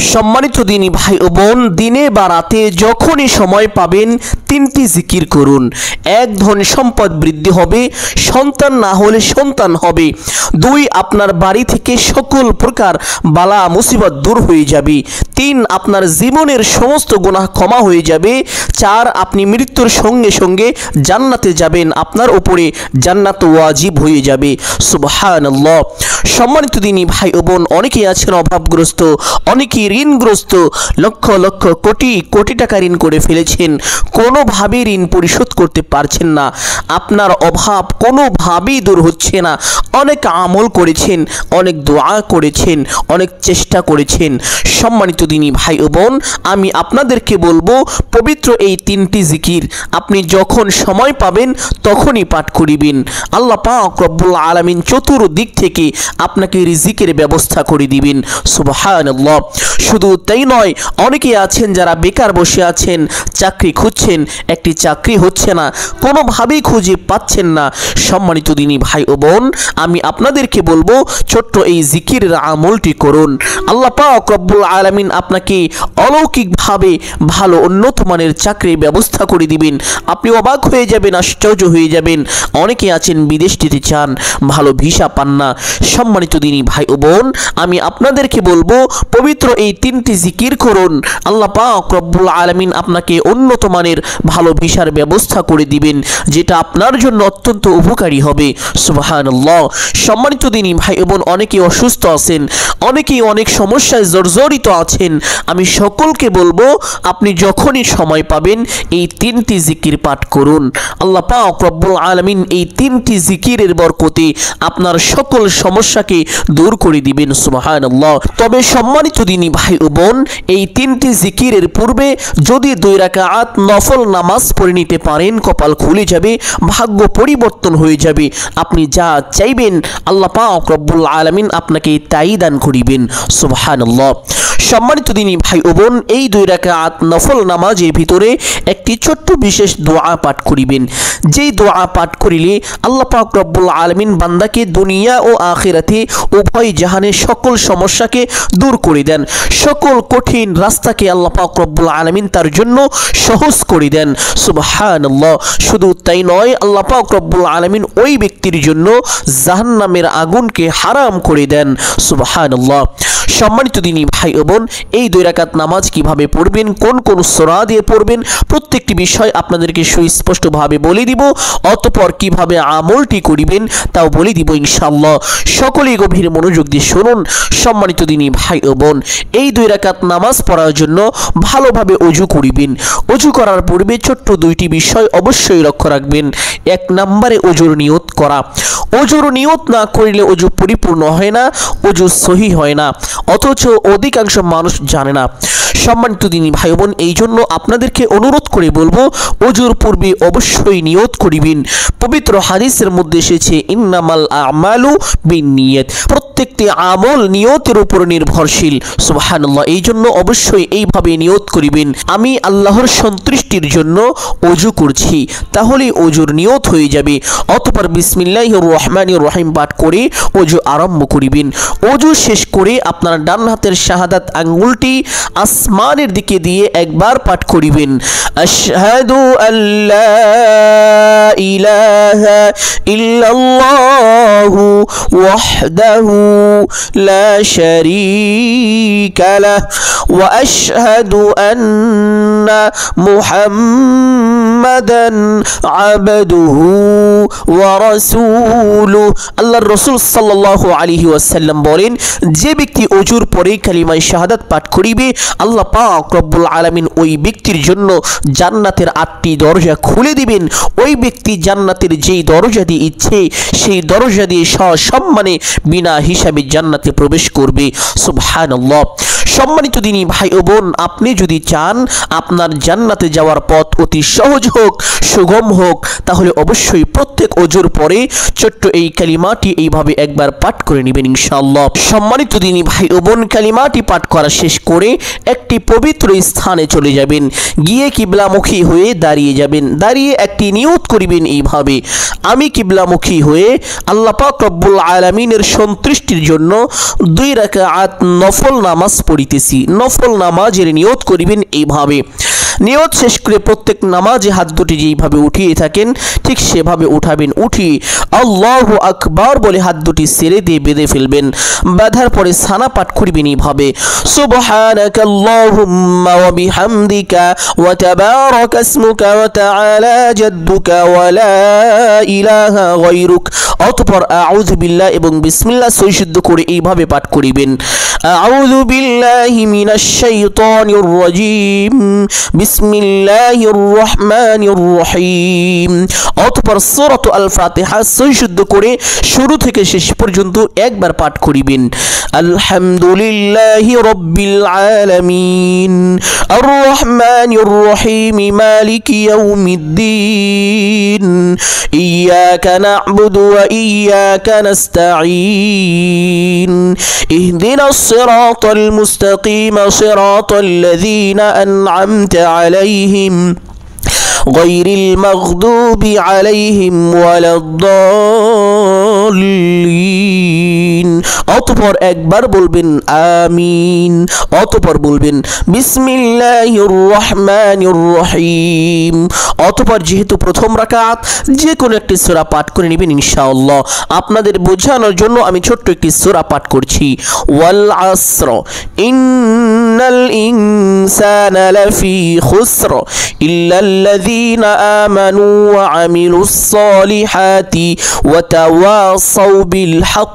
সম্মানিত দিনী ভাই ও বোন, দিনে বা রাতে যখনই সময় পাবেন তিনটি জিকির করুন। এক, ধন সম্পদ বৃদ্ধি হবে, সন্তান না হলে সন্তান হবে। দুই, আপনার বাড়ি থেকে সকল প্রকার বালা মুসিবত দূর হয়ে যাবে। তিন, আপনার জীবনের সমস্ত গুনাহ ক্ষমা হয়ে যাবে। চার, আপনি মৃত্যুর সঙ্গে সঙ্গে জান্নাতে যাবেন, আপনার উপরে জান্নাত ওয়াজিব হয়ে যাবে। সুবহানাল্লাহ। সম্মানিত দিনী ভাই ও বোন, অনেকেই আছেন অভাবগ্রস্ত, অনেকেই ঋণগ্রস্ত, লক্ষ লক্ষ কোটি কোটি টাকা ঋণ করে ফেলেছেন, কোনোভাবে ঋণ পরিশোধ করতে পারছেন না। আপনার অভাব কোনোভাবেই দূর হচ্ছে না। অনেক আমল করেছেন, অনেক দোয়া করেছেন, অনেক চেষ্টা করেছেন। সম্মানিত দিনী ভাই ও বোন, আমি আপনাদেরকে বলবো, পবিত্র এই তিনটি জিকির আপনি যখন সময় পাবেন তখনই পাঠ করিবেন। আল্লাহ পাক রব্বুল আলামিন চতুর্দিক থেকে আপনাকে রিজিকের ব্যবস্থা করে দিবেন। সুবহানাল্লাহ। শুধু তাই নয়, অনেকে আছেন যারা বেকার বসে আছেন, চাকরি খুঁজছেন, একটি চাকরি হচ্ছে না, কোনোভাবেই খুঁজে পাচ্ছেন না। সম্মানিত দিনী ভাই ও বোন, আমি আপনাদেরকে বলবো, ছোট্ট এই জিকিরের আমলটি করুন। আল্লাহ পাক রব্বুল আলামিন আপনাকে অলৌকিকভাবে ভালো উন্নত মানের চাকরির ব্যবস্থা করে দিবেন। আপনি অবাক হয়ে যাবেন, আশ্চর্য হয়ে যাবেন। অনেকে আছেন বিদেশ যেতে চান, ভালো ভিসা পান না। সম্মানিত দিনী ভাই ও বোন, আমি আপনাদেরকে বলবো, পবিত্র এই তিনটি জিকির করুন। আল্লাহ পাক রব্বুল আলামিন আপনাকে উন্নত মানের ভালো ভিসার ব্যবস্থা করে দিবেন, যেটা আপনার জন্য অত্যন্ত উপকারী হবে। সুবহানাল্লাহ। সম্মানিত দিনী ভাই ও বোন, অনেকে অসুস্থ আছেন, অনেকেই অনেক সমস্যায় জর্জরিত আছেন। আমি সকলকে বলবো, আপনি যখনই সময় পাবেন এই তিনটি জিকির পাঠ করুন। আল্লাহ পাক রব্বুল আলামিন এই তিনটি জিকিরের বরকতে আপনার সকল সমস্যাকে দূর করে দিবেন। সুবহানাল্লাহ। তবে সম্মানিত দিনী ভাই ও বোন, এই তিনটি জিকিরের পূর্বে যদি 2 রাকাত নফল নামাজ পড়ে নিতে পারেন, কপাল খুলে যাবে, ভাগ্য পরিবর্তন হয়ে যাবে। আপনি যা চাইবেন আল্লাহ পাক রব্বুল আলামিন আপনাকে তাই দান করিবেন। সুবহানাল্লাহ। সম্মানিত দিনী ভাই ও বোন, এই 2 রাকাত নফল নামাজের ভিতরে একটি ছোট্ট বিশেষ দোয়া পাঠ করিবেন। যেই দোয়া পাঠ করিলে আল্লাহ পাক রব্বুল আলামিন বান্দাকে দুনিয়া ও আখিরাতে উভয় জাহানের সকল সমস্যাকে দূর করে দেন। সকল কঠিন রাস্তাকে আল্লাহ পাক রব্বুল আলামিন তার জন্য সহজ করে দেন। সুবহানাল্লাহ। শুধু তাই নয়, আল্লাহ পাক রব্বুল আলামিন ওই ব্যক্তির জন্য জাহান্নামের আগুনকে হারাম করে দেন। সুবহানাল্লাহ। সম্মানিত দিনী ভাই ও বোন, এই 2 রাকাত নামাজ কিভাবে পড়বেন, কোন কোন সূরা দিয়ে পড়বেন, প্রত্যেকটি বিষয় আপনাদেরকে সুস্পষ্টভাবে বলে দিব। অতঃপর কিভাবে আমলটি করিবেন তাও বলে দিব ইনশাআল্লাহ। সকলেই গভীর মনোযোগ দিয়ে শুনুন। সম্মানিত দিনী ভাই ও বোন, এই 2 রাকাত নামাজ পড়ার জন্য ভালোভাবে ওযু করিবেন। ওযু করার পূর্বে ছোট্ট 2টি বিষয় অবশ্যই লক্ষ্য রাখবেন। 1 নম্বরে ওযুর নিয়ত করা। ওযুর নিয়ত না করিলে ওযু পরিপূর্ণ হয় না, ওযু সহিহ হয় না, অথচ অধিকাংশ মানুষ জানে না। সম্মানিত দিনী ভাই বোন, এই জন্য আপনাদেরকে অনুরোধ করে বলবো, ওযুর পূর্বে অবশ্যই নিয়ত করিবেন। পবিত্র হাদিসের মধ্যে এসেছে, ইন্নামাল আমালু বিন্নিয়াত। প্রত্যেকটি আমল নিয়তের উপর নির্ভরশীল। সুবহানাল্লাহ। এই জন্য অবশ্যই এইভাবে নিয়ত করিবেন, আমি আল্লাহর সন্তুষ্টির জন্য ওযু করছি, তাহলে ওযুর নিয়ত হয়ে যাবে। অতঃপর বিসমিল্লাহির রহমানির রহিম পাঠ করে ওযু আরম্ভ করিবেন। ওযু শেষ করে আপনার ডান হাতের শাহাদাত আঙ্গুলটি আসমানের দিকে দিয়ে একবার পাঠ করিবেন, আশহাদু আল্লা ইলাহা ইল্লাল্লাহু ওয়াহদাহু লা শারীকা লাহু ওয়া আশহাদু আন্না মুহাম্মাদান আবদুহু ওয়া রাসূলুহু। আল্লাহর রাসূল সাল্লাল্লাহু আলাইহি ওয়াসাল্লাম বলেন, যে ব্যক্তি ওযুর পরে কালিমায়ে শাহাদাত পাঠ করিবে, আল্লাহ পাক রব্বুল আলামিন ওই ব্যক্তির জন্য জান্নাতের 8টি দরজা খুলে দিবেন। ওই ব্যক্তি জান্নাতের যেই দরজা দিয়ে ইচ্ছে সেই দরজা দিয়ে সসম্মানে বিনা হিসাবে জান্নাতে প্রবেশ করবে। সুবহানাল্লাহ। সম্মানিত দিনী ভাই ও বোন, আপনি যদি চান আপনার জান্নাতে যাওয়ার পথ অতি সহজ হোক, সুগম হোক, তাহলে অবশ্যই প্রত্যেক ওযুর পরে ছোট্ট এই কালিমাটি এইভাবে একবার পাঠ করে নেবেন ইনশাআল্লাহ। সম্মানিত দিনী ভাই ভাই ও বোন, কালিমাটি পাঠ করা শেষ করে একটি পবিত্র স্থানে চলে যাবেন, গিয়ে কিবলামুখী হয়ে দাঁড়িয়ে যাবেন। দাঁড়িয়ে একটি নিয়ত করিবেন এইভাবে, আমি কিবলামুখী হয়ে আল্লাহ পাক রব্বুল আলামিনের সন্তুষ্টির জন্য 2 রাকাত নফল নামাজ পড়িতেছি। নফল নামাজের নিয়ত করিবেন এইভাবে। নিয়ত শেষ করে প্রত্যেক নামাজে হাত দুটি যেইভাবে উঠিয়ে থাকেন ঠিক সেভাবে উঠাবেন। উঠিয়ে আল্লাহু আকবার বলে হাত দুটি ছেড়ে দিয়ে বেঁধে ফেলবেন। বাঁধার পরে সানা পাঠ করিবেন এইভাবে, সুবহানাকাল্লাহুম্মা ওয়া বিহামদিকা ওয়া তাবারাকা ইসমুকা ওয়া তাআলা জাদ্দুকা ওয়া লা ইলাহা গায়রুক। অতঃপর আউযু বিল্লাহ এবং বিসমিল্লাহ সহিশুদ্ধ করে এইভাবে পাঠ করিবেন, আউযু বিল্লাহি মিনাশ শাইতানির রাজীম, বিসমিল্লাহির রহমানির রহিম। অতঃপর সূরাত আল ফাতিহা সহিশুদ্ধ করে শুরু থেকে শেষ পর্যন্ত একবার পাঠ করিবেন। আলহামদুলিল্লাহি রাব্বিল আলামিন, আর রহমানির রহিম, মালিকি ইয়াউমিদ্দিন, ইয়াকা না'বুদু ওয়া ইয়াকা নাস্তাঈন, ইহদিনাস সিরাতাল মুস্তাকিম, সিরাতাল লাযীনা আন'আমতা আলাইহিম গায়রিল মাগদুবি আলাইহিম ওয়ালাদ-দাল্লিন। অতঃপর একবার বলবেন আমিন। অতঃপর বলবেন বিসমিল্লাহির রহমানির রহিম। অতঃপর যেহেতু প্রথম রাকাত, যে কোনো একটি সূরা পাঠ করে নেবেন ইনশাআল্লাহ। আপনাদের বোঝানোর জন্য আমি ছোট্ট একটি সূরা পাঠ করছি, ওয়াল আসর ইন্নাল ইনসানা লাফি খুসর ইল্লাল্লাযীনা আমানু ওয়া আমিলুস সালিহাতি ওয়া তাওয়াসাউ বিল হক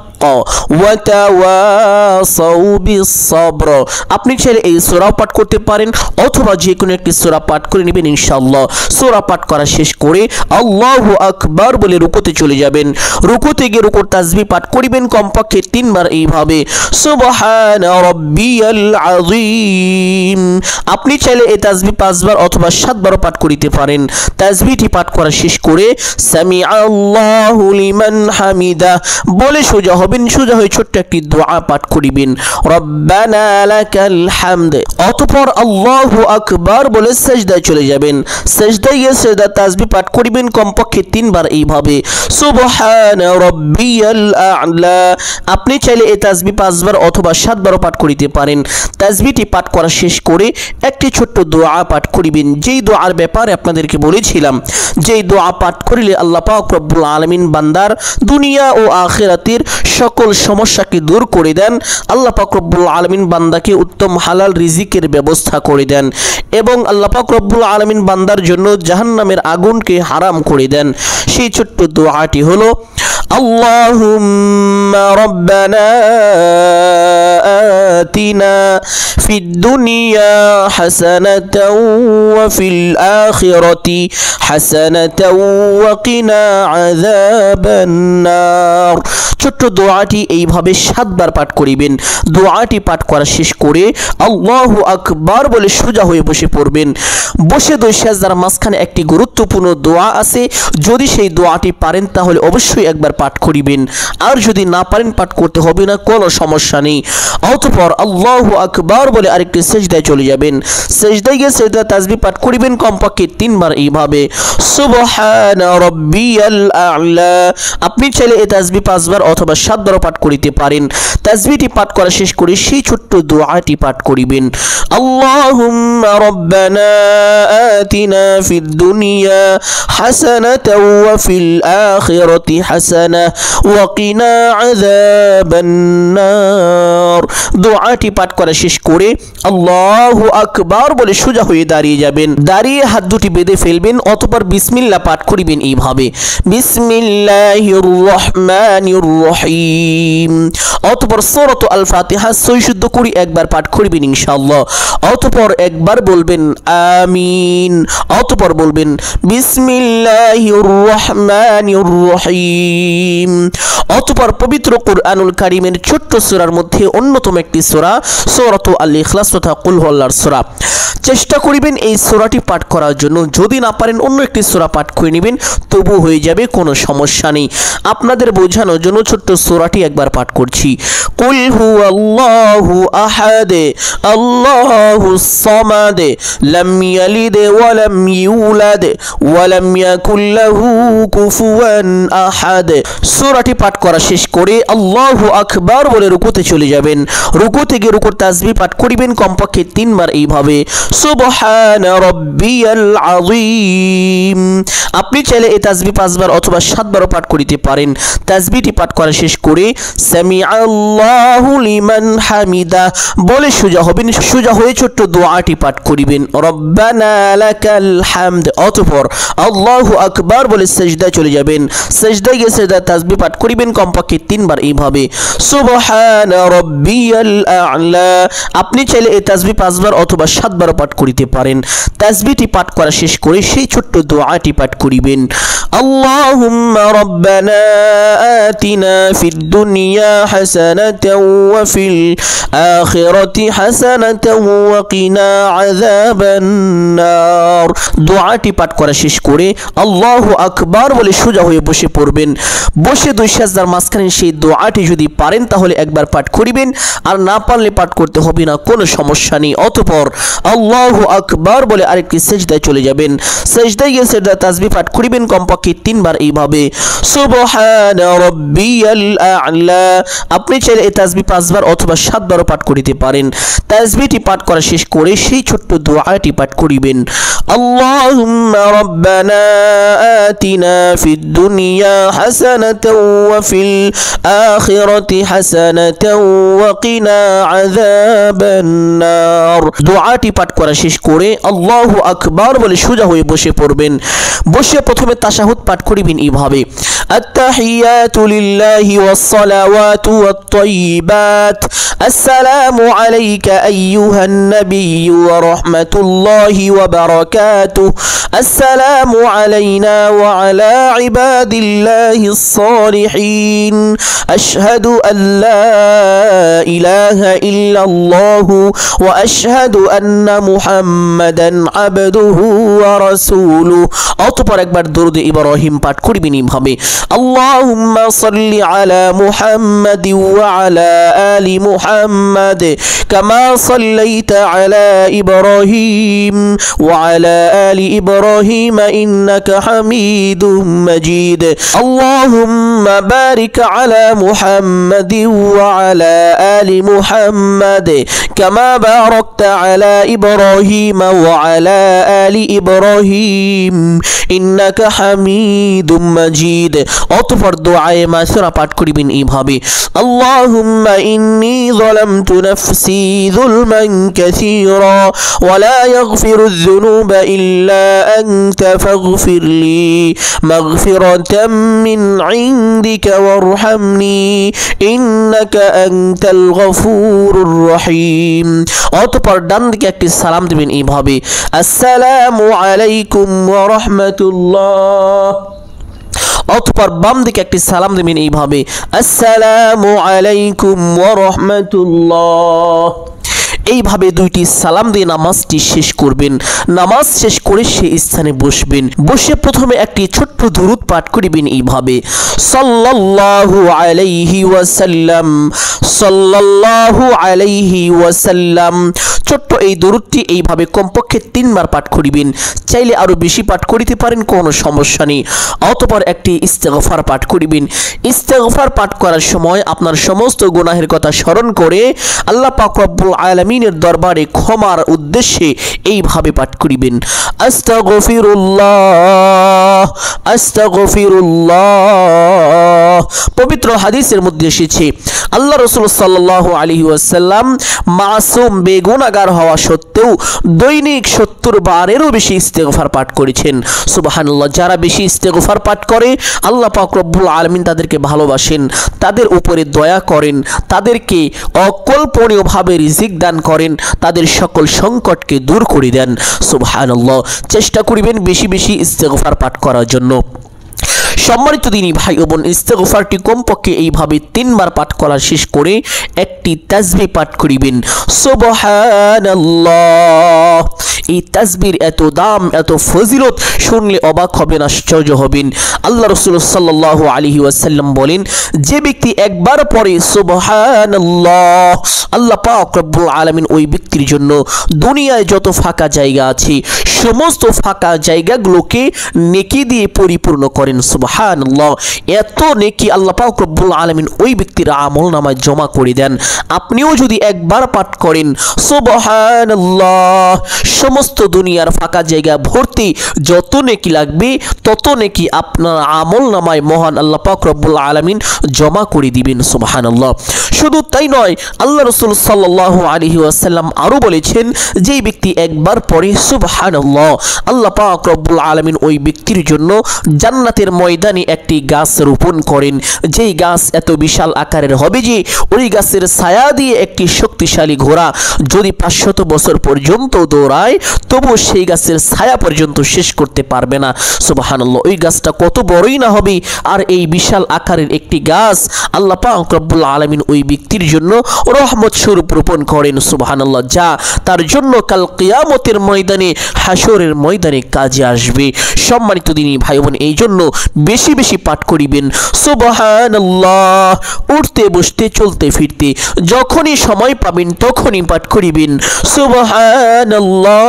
ওয়া তাওয়াসাউ বিস সবর। আপনি চাইলে এই সূরা পাঠ করতে পারেন অথবা যে কোনো একটি সূরা পাঠ করে নেবেন ইনশাআল্লাহ। সূরা পাঠ করা শেষ করে আল্লাহু আকবার বলে রুকুতে চলে যাবেন। রুকুতে গিয়ে রুকুর তাসবিহ পাঠ করিবেন কমপক্ষে 3 বার এইভাবে, সুবহানা রাব্বিয়াল আযীম। আপনি চাইলে এই তাসবিহ 5 বার অথবা 7 বারও পাঠ করিতে পারেন। তাসবিহটি পাঠ করা শেষ করে সামিআল্লাহু লিমান হামিদা বলে সোজা হবেন। সোজা হয়ে ছোট্ট একটি দোয়া পাঠ করিবেন, রব্বানা লাকাল হামদ। অতঃপর আল্লাহু আকবার বলে সিজদায় চলে যাবেন। সিজদায় গিয়ে সিজদার তাসবিহ পাঠ করিবেন কমপক্ষে 3 বার এইভাবে, সুবহানা রাব্বিয়াল আ'লা। আপনি চাইলে এই তাসবিহ 5 বার অথবা 7 বারও পাঠ করিতে পারেন। তাসবিহটি পাঠ করা শেষ করে একটি ছোট্ট দোয়া পাঠ করিবেন, যেই দোয়ার ব্যাপারে আপনাদেরকে বলেছিলাম, যেই দোয়া পাঠ করিলে আল্লাহ পাক রব্বুল আলামিন বান্দার দুনিয়া ও আখিরাতের সকল সমস্যাকে দূর করে দেন। আল্লাহ পাক রব্বুল আলামিন বান্দাকে উত্তম হালাল রিজিকের ব্যবস্থা করে দেন এবং আল্লাহ পাক রব্বুল আলামিন বান্দার জন্য জাহান্নামের আগুনকে হারাম করে দেন। সেই ছোট্ট দোয়াটি হলো, আল্লাহুম্মা রাব্বানা আতিনা ফিদ দুনিয়া হাসানাতাও ওয়া ফিল আখিরাতি হাসানাতাও ওয়া কিনা আযাবান নার। ছোট্ট দোয়াটি এইভাবে 7 বার পাঠ করিবেন। দোয়াটি পাঠ করা শেষ করে আল্লাহু আকবার বলে সোজা হয়ে বসে পড়বেন। বসে 2 সিজদার মাঝখানে একটি গুরুত্বপূর্ণ দোয়া আছে, যদি সেই দোয়াটি পারেন তাহলে অবশ্যই একবার পাঠ করিবেন, আর যদি না পারেন পাঠ করতে হবে না, কোনো সমস্যা নেই। অতঃপর আল্লাহু আকবার বলে আরেকটি সিজদায় চলে যাবেন। সিজদায় গিয়ে সিজদার তাসবিহ পাঠ করিবেন কমপক্ষে 3 বার এইভাবে, সুবহানা রাব্বিয়াল আ'লা। আপনি চাইলে এই তাসবিহ 5 বার অথবা 7 বার পাঠ করিতে পারেন। তাসবিহটি পাঠ করা শেষ করে সেই ছোট্ট দোয়াটি পাঠ করিবেন, আল্লাহুম্মা রাব্বানা আতিনা ফিদ দুনিয়া হাসানাতাও ওয়া ফিল আখিরাতি হাসানাহ ওয়া কিনা আযাবান নার। দোয়াটি পাঠ করা শেষ করে আল্লাহু আকবার বলে সোজা হয়ে দাঁড়িয়ে যাবেন। দাঁড়িয়ে হাত দুটি বেঁধে ফেলবেন। অতঃপর বিসমিল্লাহ পাঠ করিবেন এইভাবে, বিসমিল্লাহির রহমানির রহিম। অতঃপর সূরাত আল ফাতিহা সহিশুদ্ধ করে একবার পাঠ করিবেন ইনশাআল্লাহ। অতঃপর একবার বলবেন আমিন। অতঃপর বলবেন বিসমিল্লাহির রহমানির রহিম। অতঃপর পবিত্র কুরআনুল কারীমের ছোট্ট সূরার মধ্যে অন্যতম একটি সূরা সূরাত আল ইখলাস তথা কুল হুয়াল্লাহর সূরা, চেষ্টা করিবেন এই সূরাটি পাঠ করার জন্য। যদি না পারেন অন্য একটি সূরা পাঠ করে নেবেন, তবু হয়ে যাবে, কোনো সমস্যা নেই। আপনাদের বোঝানোর জন্য ছোট্ট সূরাটি একবার পাঠ করছি। কুল হুয়াল্লাহু আহাদ আল্লাহুস সামাদ লাম ইয়ালিদ ওয়া লাম ইউলাদ ওয়া লাম ইয়াকুল লাহু কুফুয়ান আহাদ। সূরাটি পাঠ করা শেষ করে আল্লাহু আকবার বলে রুকুতে চলে যাবেন। রুকুতে গিয়ে রুকুর তাসবিহ পাঠ করিবেন কমপক্ষে 3 বার এইভাবে, সুবহানা রাব্বিয়াল আযীম। আপনি চাইলে এই তাসবিহ 5 বার অথবা 7 বারও পাঠ করিতে পারেন। তাসবিহটি পাঠ করা শেষ করে সামিআল্লাহু লিমান হামিদা বলে সোজা হবেন। সোজা হয়ে ছোট্ট দোয়াটি পাঠ করিবেন, রব্বানা লাকাল হামদ। অতঃপর আল্লাহু আকবার বলে সিজদায় চলে যাবেন। সিজদায় গিয়ে সিজদার তাসবিহ পাঠ করিবেন কমপক্ষে 3 বার এইভাবে, সুবহানা রাব্বিয়াল আ'লা। আপনি চাইলে এই তাসবিহ 5 বার অথবা 7 বারও পাঠ করিতে পারেন। তাসবিহটি পাঠ করা শেষ করে সেই ছোট্ট দোয়াটি পাঠ করিবেন, আল্লাহুম্মা রাব্বানা আতিনা ফিদ দুনিয়া হাসানাতাও ওয়া ফিল আখিরাতি হাসানাতাও ওয়া কিনা আযাবান নার। দোয়াটি পাঠ করা শেষ করে আল্লাহু আকবার বলে সোজা হয়ে বসে পড়বেন। বসে 2 সিজদার মাঝখানে সেই দোয়াটি যদি পারেন তাহলে একবার পাঠ করিবেন, আর না পারলে পাঠ করতে হবে না, কোনো সমস্যা নেই। অতঃপর আল্লাহু আকবার বলে আরেকটি সিজদায় চলে যাবেন। সিজদায় গিয়ে সিজদার তাসবিহ পাঠ করিবেন কমপক্ষে 3 বার এইভাবে, সুবহানা রাব্বিয়াল আ'লা। আপনি চাইলে এই তাসবিহ 5 বার অথবা 7 বারও পাঠ করিতে পারেন। তাসবিহটি পাঠ করা শেষ করে সেই ছোট্ট দোয়াটি পাঠ করিবেন, আল্লাহুম্মা রাব্বানা আতিনা ফিদ দুনিয়া হাসানাতাও ওয়া ফিল আখিরাতি হাসানাতাও ওয়া কিনা আযাবান নার। দোয়াটি পাঠ করা শেষ করে আল্লাহু আকবার বলে সোজা হয়ে বসে পড়বেন। বসে প্রথমে তাশাহুদ পাঠ করিবেন এইভাবে, আত-তাহিয়াতু লিল্লাহি ওয়াস-সালাওয়াতু ওয়াত-তাইয়্যিবাত আসসালামু আলাইকা আইয়ুহান নাবিয়্যু ওয়া রাহমাতুল্লাহি ওয়া বারাকাতুহু আসসালামু আলাইনা ওয়া আলা ইবাদিল্লাহিস সালিহিন আশহাদু আল্লা ইলাহা ইল্লাল্লাহু ওয়া আশহাদু আন্না মুহাম্মাদান আবদুহু ওয়া রাসূলুহু। অতঃপর একবার দরুদ ইব্রাহিম পাঠ করিবেন এইভাবে, আল্লাহুম্মা সাল্লি আলা মুহাম্মাদি ওয়া আলা আলি মুহাম্মাদ কামা সাল্লাইতা আলা ইব্রাহিম ওয়া আলা আলি ইব্রাহিম ইন্নাকা হামিদুম মাজিদ। আল্লাহুম্মা বারিক আলা মুহাম্মাদি ওয়া আলা আলি মুহাম্মাদ কামা বারাকতা আলা ইব্রাহিম ওয়া আলা আলি ইব্রাহিম ইন্নাকা হামিদুম মাজিদ। অতঃপর দোয়ায়ে মাসুরা পাঠ করিবেন এইভাবে, আল্লাহুম্মা ইন্নী যালামতু নাফসি যুলমান কাসীরা ওয়া লা ইয়াগফিরুয যুনুবা ইল্লা আনতা ফাগফিরলি মাগফিরাতাম মিন ইনদিকা ওয়ারহামনি ইন্নাকা আনতাল গফুরুর রহিম। অতঃপর ডান দিকে একটি সালাম দিবেন এইভাবে, আসসালামু আলাইকুম ওয়া রাহমাতুল্লাহ। অতঃপর বাম দিকে একটি সালাম দিবেন এইভাবে, আসসালামু আলাইকুম ওয়া রাহমাতুল্লাহ। এইভাবে 2টি সালাম দিয়ে নামাজটি শেষ করবেন। নামাজ শেষ করে সেই স্থানে বসবেন। বসে প্রথমে একটি ছোট্ট দুরূদ পাঠ করিবেন এইভাবে, সাল্লাল্লাহু আলাইহি ওয়াসাল্লাম সাল্লাল্লাহু আলাইহি ওয়াসাল্লাম। ছোট্ট এই দুরূদটি এইভাবে কমপক্ষে 3 বার পাঠ করিবেন। চাইলে আরো বেশি পাঠ করিতে পারেন, কোনো সমস্যা নেই। অতঃপর একটি ইস্তেগফার পাঠ করিবেন। ইস্তেগফার পাঠ করার সময় আপনার সমস্ত গুনাহের কথা স্মরণ করে আল্লাহ পাক রব্বুল আলামিনের দরবারে ক্ষমার উদ্দেশ্যে এইভাবে পাঠ করিবেন, আস্তাগফিরুল্লাহ আস্তাগফিরুল্লাহ। পবিত্র হাদিসের মধ্যে এসেছে আল্লাহ রাসূল সাল্লাল্লাহু আলাইহি ওয়াসাল্লাম মাসুম বেগুনাহগার হওয়া সত্ত্বেও দৈনিক 70 বারেরও বেশি ইস্তেগফার পাঠ করেছেন। সুবহানাল্লাহ। যারা বেশি ইস্তেগফার পাঠ করে আল্লাহ পাক রব্বুল আলামিন তাদেরকে ভালোবাসেন, তাদের উপরে দয়া করেন, তাদেরকে অকল্পনীয়ভাবে রিজিক দান করেন, তাদের সকল সংকটকে দূর করে দেন। সুবহানাল্লাহ। চেষ্টা করিবেন বেশি বেশি ইস্তেগফার পাঠ করার জন্য। সম্মানিত দিনী ভাই ও বোন, ইস্তেগফারটি কমপক্ষে এইভাবে 3 বার পাঠ করা শেষ করে একটি তাসবিহ পাঠ করিবেন, সুবহানাল্লাহ। এই তাসবির এত দাম, এত ফজিলত, শুনলে অবাক হবেন, আশ্চর্য হবেন। আল্লাহ রাসূল সাল্লাল্লাহু আলাইহি ওয়াসাল্লাম বলেন, যে ব্যক্তি একবার পড়ে সুবহানাল্লাহ, আল্লাহ পাক রব্বুল আলামিন ওই ব্যক্তির জন্য দুনিয়ায় যত ফাঁকা জায়গা আছে সমস্ত ফাঁকা জায়গাগুলোকে নেকি দিয়ে পরিপূর্ণ করেন। সুবহানাল্লাহ, এত নেকি আল্লাহ পাক রব্বুল আলামিন ওই ব্যক্তির আমলনামায় জমা করে দেন। আপনিও যদি একবার পাঠ করেন সুবহানাল্লাহ, সমস্ত দুনিয়ার ফাঁকা জায়গা ভর্তি যত নেকি লাগবে তত নেকি আপনার আমলনামায় মহান আল্লাহ পাক রব্বুল আলামিন জমা করে দিবেন। সুবহানাল্লাহ, শুধু তাই নয়, আল্লাহ রাসূল সাল্লাল্লাহু আলাইহি ওয়াসাল্লাম আরো বলেছেন, যেই ব্যক্তি একবার পড়ে সুবহানাল্লাহ, আল্লাহ পাক রব্বুল আলামিন ওই ব্যক্তির জন্য জান্নাতের ময়দানে একটি গাছ রোপণ করেন, যেই গাছ এত বিশাল আকারের হবে যে ওই গাছের ছায়া দিয়ে একটি শক্তিশালী ঘোড়া যদি 500 বছর পর্যন্ত দৌড়ায় তবু সেই গাছের ছায়া পর্যন্ত শেষ করতে পারবে না। সুবহানাল্লাহ, ওই গাছটা কত বড়ই না হবে, আর এই বিশাল আকারের একটি গাছ আল্লাহ পাক রব্বুল আলামিন ওই ব্যক্তির জন্য রহমত স্বরূপ রোপণ করেন। সুবহানাল্লাহ, যা তার জন্য কাল কিয়ামতের ময়দানে, হাসরের ময়দানে কাজে আসবে। সম্মানিত দিনী ভাই বোন, এই জন্য বেশি বেশি পাঠ করিবেন সুবহানাল্লাহ। উঠতে বসতে চলতে ফিরতে যখনই সময় পাবেন তখনই পাঠ করিবেন সুবহানাল্লাহ।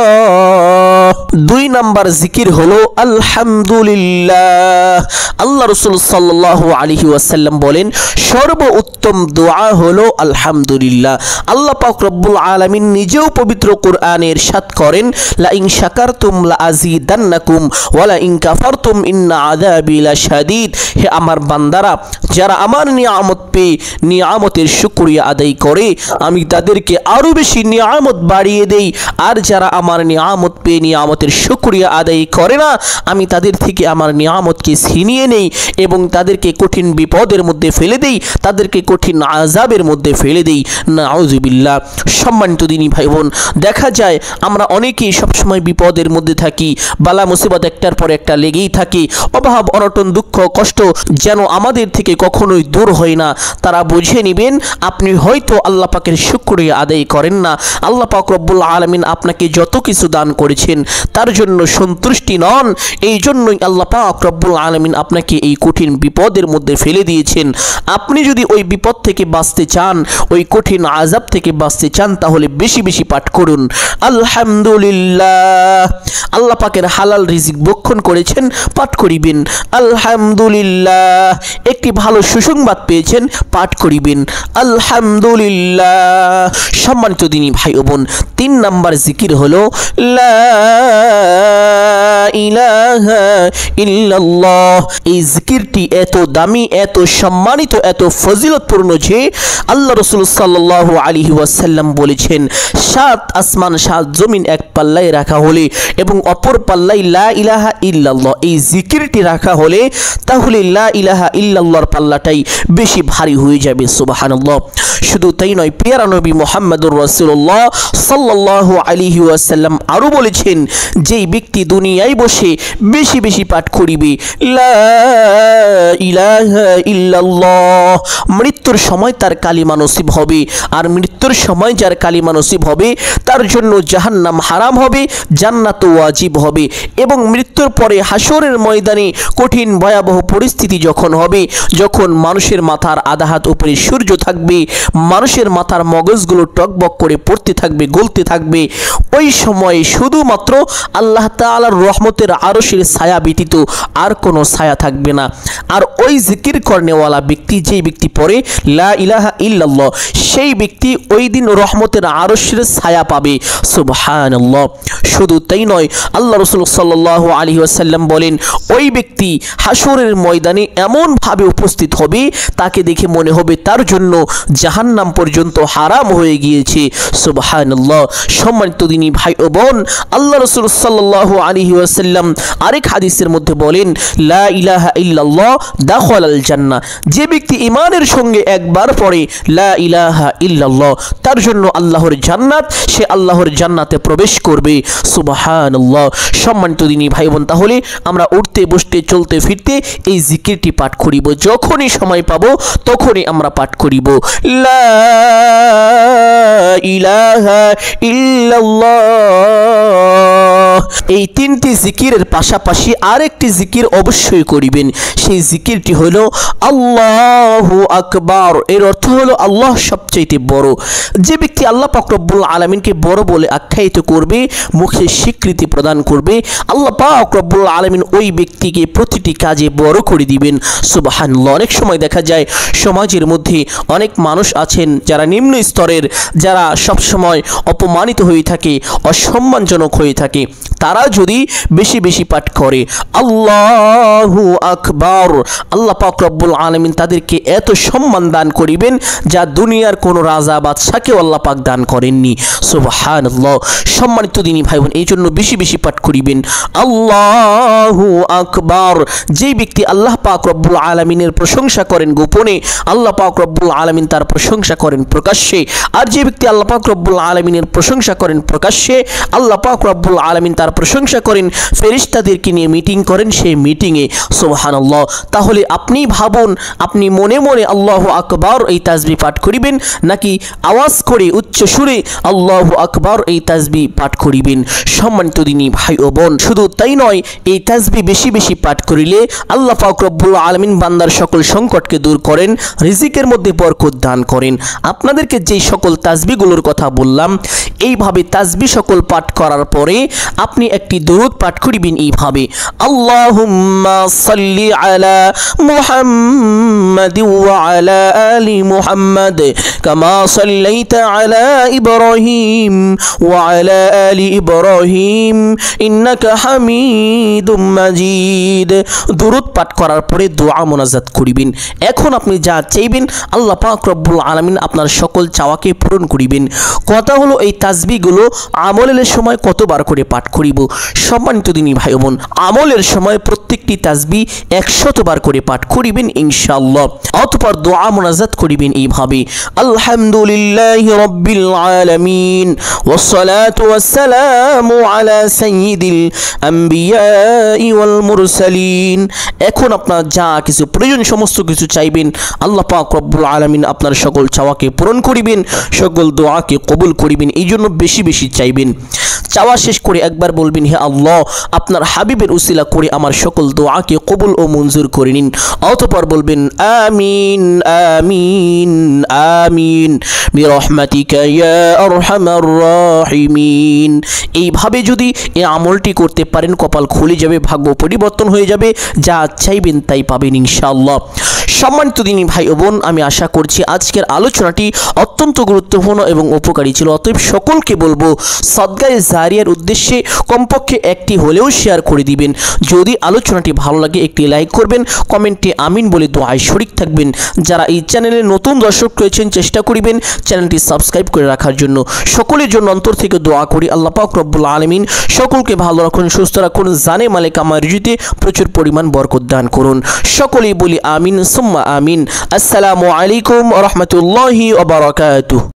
2 নাম্বার জিকির হলো আলহামদুলিল্লাহ। আল্লাহ রাসূল সাল্লাল্লাহু আলাইহি ওয়াসাল্লাম বলেন, সর্বোত্তম দোয়া হলো আলহামদুলিল্লাহ। আল্লাহ পাক রব্বুল আলামিন নিজেও পবিত্র কোরআনে ইরশাদ করেন, লা ইন শাকারতুম লা আযীদান্নাকুম ওয়া লা ইন কাফারতুম ইন্না আযাবি লাশাদীদ। হে আমার বান্দারা, যারা আমার নিয়ামত পেয়ে নিয়ামতের শুকরিয়া আদায় করে আমি তাদেরকে আরো বেশি নিয়ামত বাড়িয়ে দেই, আর যারা আমার নিয়ামত পেয়ে নিয়ামতের শুকরিয়া আদায় করে না আমি তাদের থেকে আমার নিয়ামতকে ছিনিয়ে নেই এবং তাদেরকে কঠিন বিপদের মধ্যে ফেলে দেই, তাদেরকে কঠিন আযাবের মধ্যে ফেলে দেই। নাউযুবিল্লাহ। সম্মানিত দিনী ভাই বোন, দেখা যায় আমরা অনেকেই সবসময় বিপদের মধ্যে থাকি, বালা মুসিবত একটার পর একটা লেগেই থাকে, অভাব অনটন দুঃখ কষ্ট যেন আমাদের থেকে কখনোই দূর হয় না। তারা বুঝে নেবেন আপনি হয়তো আল্লাহ পাকের শুকরিয়া আদায় করেন না। আল্লাহ পাক রব্বুল আলামিন আপনাকে যত কিছু দান করেছেন তার জন্য সন্তুষ্টি নন, এই জন্যই আল্লাহ পাক রব্বুল আলামিন আপনাকে এই কঠিন বিপদের মধ্যে ফেলে দিয়েছেন। আপনি যদি ওই বিপদ থেকে বাঁচতে চান, ওই কঠিন আযাব থেকে বাঁচতে চান, তাহলে বেশি বেশি পাঠ করুন আলহামদুলিল্লাহ। আল্লাহ পাকের হালাল রিজিক বক্ষণ করেছেন, পাঠ করিবেন আলহামদুলিল্লাহ। একটি ভালো সুসংবাদ পেয়েছেন, পাঠ করিবেন আলহামদুলিল্লাহ। সম্মানিত দিনী ভাই ও বোন, 3 নাম্বার জিকির হলো লা ইলাহা ইল্লাল্লাহ। এই জিকিরটি এত দামি, এত সম্মানিত, এত ফজিলতপূর্ণ যে আল্লাহ রাসূল সাল্লাল্লাহু আলাইহি ওয়াসাল্লাম বলেছেন, 7 আসমান 7 জমিন এক পাল্লায় রাখা হলে এবং অপর পাল্লায় লা ইলাহা ইল্লাল্লাহ এই জিকিরটি রাখা হলে তাহলে লা ইলাহা ইল্লাল্লাহর পাল্লাটাই বেশি ভারী হয়ে যাবে। সুবহানাল্লাহ। শুধু তাই নয়, প্রিয় নবী মুহাম্মদুর রাসূলুল্লাহ সাল্লাল্লাহু আলাইহি ওয়াসাল্লাম আরো বলেছেন, যেই ব্যক্তি দুনিয়ায় বসে বেশি বেশি পাঠ করিবে লা ইলাহা ইল্লাল্লাহ, মৃত্যুর সময় তার কালিমা নসিব হবে, আর মৃত্যুর সময় যার কালিমা নসিব হবে তার জন্য জাহান্নাম হারাম হবে, জান্নাত ওয়াজিব হবে। এবং মৃত্যুর পরে হাসরের ময়দানে কঠিন ভয়াবহ পরিস্থিতি যখন হবে, যখন মানুষের মাথার আধা হাত উপরে সূর্য থাকবে, মানুষের মাথার মগজগুলো টকবক করে পড়তে থাকবে, গলতে থাকবে, ওই সময় শুধুমাত্র আল্লাহ তাআলার রহমতের আরশের ছায়া ব্যতীত আর কোনো ছায়া থাকবে না। আর ওই জিকির করনেওয়ালা ব্যক্তি, যেই ব্যক্তি পড়ে লা ইলাহা ইল্লাল্লাহ, সেই ব্যক্তি ওই দিন রহমতের আরশের ছায়া পাবে। সুবহানাল্লাহ। শুধু তাই নয়, আল্লাহ রাসূল সাল্লাল্লাহু আলাইহি ওয়াসাল্লাম বলেন, ওই ব্যক্তি হাসরের ময়দানে এমন ভাবে উপস্থিত হবে তাকে দেখে মনে হবে তার জন্য জাহান্নাম পর্যন্ত হারাম হয়ে গিয়েছে। সুবহানাল্লাহ। সম্মানিত দিনী ভাই ও বোন, আল্লাহ রাসূল সাল্লাল্লাহু আলাইহি ওয়াসাল্লাম ওয়াসাল্লাম আরেক হাদিসের মধ্যে বলেন, লা ইলাহা ইল্লাল্লাহ দাখালাল জান্নাহ। যে ব্যক্তি ঈমানের সঙ্গে একবার পড়ে লা ইলাহা ইল্লাল্লাহ, তার জন্য আল্লাহর জান্নাত, সে আল্লাহর জান্নাতে প্রবেশ করবে। সুবহানাল্লাহ। সম্মানিত দিনী ভাই বোন, তাহলে আমরা উঠতে বসতে চলতে ফিরতে এই জিকিরটি পাঠ করিব, যখনই সময় পাবো তখনই আমরা পাঠ করিব। লা ইলাহা ইল্লাল্লাহ। এই তিনটি জিকিরের পাশাপাশি আরেকটি জিকির অবশ্যই করিবেন। সেই জিকিরটি হলো আল্লাহু আকবার। এর অর্থ হলো আল্লাহ সবচেয়ে বড়। যে ব্যক্তি আল্লাহ পাক রব্বুল আলামিনকে বড় বলে আখ্যায়িত করবে, মুখে স্বীকৃতি প্রদান করবে, আল্লাহ পাক রব্বুল আলামিন ওই ব্যক্তিকে প্রতিটি কাজে বড় করে দিবেন। সুবহানাল্লাহ। অনেক সময় দেখা যায় সমাজের মধ্যে অনেক মানুষ আছেন যারা নিম্ন স্তরের, যারা সবসময় অপমানিত হয়ে থাকে, অসম্মানজনক হয়ে থাকে। তারা যদি বেশি বেশি পাঠ করে আল্লাহু আকবার, আল্লাহ পাক রব্বুল আলামিন তাদেরকে এত সম্মান দান করিবেন যা দুনিয়ার কোনো রাজা বাদশাকেও আল্লাহ পাক দান করেননি। সুবহানাল্লাহ। সম্মানিত দিনী ভাই বোন, এই জন্য বেশি বেশি পাঠ করিবেন আল্লাহু আকবার। যেই ব্যক্তি আল্লাহ পাক রব্বুল আলামিনের প্রশংসা করেন গোপনে, আল্লাহ পাক রব্বুল আলামিন তার প্রশংসা করেন প্রকাশ্যে। আর যে ব্যক্তি আল্লাহ পাক রব্বুল আলামিনের প্রশংসা করেন প্রকাশ্যে, আল্লাহ পাক রব্বুল আলামিন তার প্রশংসা করেন ফেরেশতাদেরকে নিয়ে মিটিং করেন সেই মিটিংয়ে। সুবহানাল্লাহ। তাহলে আপনি ভাবুন, আপনি মনে মনে আল্লাহু আকবার এই তাসবিহ পাঠ করিবেন, নাকি আওয়াজ করে উচ্চ সুরে আল্লাহু আকবার এই তাসবিহ পাঠ করিবেন। সম্মানিত দিনী ভাই ও বোন, শুধু তাই নয়, এই তাসবিহ বেশি বেশি পাঠ করিলে আল্লাহ পাক রব্বুল আলামিন বান্দার সকল সংকটকে দূর করেন, রিজিকের মধ্যে বরকত দান করেন। আপনাদেরকে যেই সকল তাসবিহগুলোর কথা বললাম, এইভাবে তাসবিহ সকল পাঠ করার পরে আপনি একটি দরুদ পাঠ করিবেন এইভাবে, আল্লাহুম্মা সাল্লি আলা মুহাম্মাদ ওয়া আলা আলি মুহাম্মাদ কামা সাল্লাইতা আলা ইব্রাহিম ওয়া আলা আলি ইব্রাহিম ইন্নাকা হামিদুম মাজিদ। দরুদ পাঠ করার পরে দোয়া মোনাজাত করিবেন। এখন আপনি যা চাইবেন আল্লাহ পাক রব্বুল আলামিন আপনার সকল চাওয়াকে পূরণ করিবেন। কথা হলো এই তাসবিহগুলো আমলের সময় কতবার করে পাঠ করিব। সম্মানিত দিনী ভাই বোন, আমলের সময় প্রত্যেকটি তাসবিহ 100 বার করে পাঠ করিবেন ইনশাআল্লাহ। অতঃপর দোয়া মোনাজাত করিবেন এইভাবে, আলহামদুলিল্লাহি রাব্বিল আলামিন ওয়াসসালাতু ওয়াসসালামু আলা সাইয়্যিদিল আম্বিয়াই ওয়াল মুরসালিন। এখন আপনার যা কিছু প্রয়োজন সমস্ত কিছু চাইবেন, আল্লাহ পাক রব্বুল আলামিন আপনার সকল চাওয়াকে পূরণ করিবেন, সকল দোয়াকে কবুল করিবেন। এই জন্য বেশি বেশি চাইবেন। চাওয়া শেষ করে একবার বলবেন, হে আল্লাহ, আপনার হাবিবের উসিলা করে আমার সকল দোয়াকে কবুল ও মঞ্জুর করে নিন। অতঃপর বলবেন আমিন আমিন আমিন বিরহমাতিকা ইয়া আরহামার রাহিমিন। এইভাবে যদি এই আমলটি করতে পারেন, কপাল খুলে যাবে, ভাগ্য পরিবর্তন হয়ে যাবে, যা চাইবেন তাই পাবেন ইনশাআল্লাহ। সম্মানিত দিনী ভাই ও বোন, আমি আশা করছি আজকের আলোচনাটি অত্যন্ত গুরুত্বপূর্ণ এবং উপকারী ছিল। অতএব সকলকে বলবো সদকায়ে জারিয়ার উদ্দেশ্যে কমপক্ষে একটি হলেও শেয়ার করে দিবেন। যদি আলোচনাটি ভালো লাগে একটি লাইক করবেন, কমেন্টে আমিন বলে দোয়ায় শরীক থাকবেন। যারা এই চ্যানেলে নতুন দর্শক রয়েছেন, চেষ্টা করিবেন চ্যানেলটি সাবস্ক্রাইব করে রাখার জন্য। সকলের জন্য অন্তর থেকে দোয়া করি আল্লাহ পাক রব্বুল আলামিন সকলকে ভালো রাখুন, সুস্থ রাখুন, জানে মালে কামার রিজিতে প্রচুর পরিমাণ বরকত দান করুন। সকলেই বলি আমিন সুম্মা আমিন। আসসালামু আলাইকুম ওয়া রাহমাতুল্লাহি ওয়া বারাকাতুহু।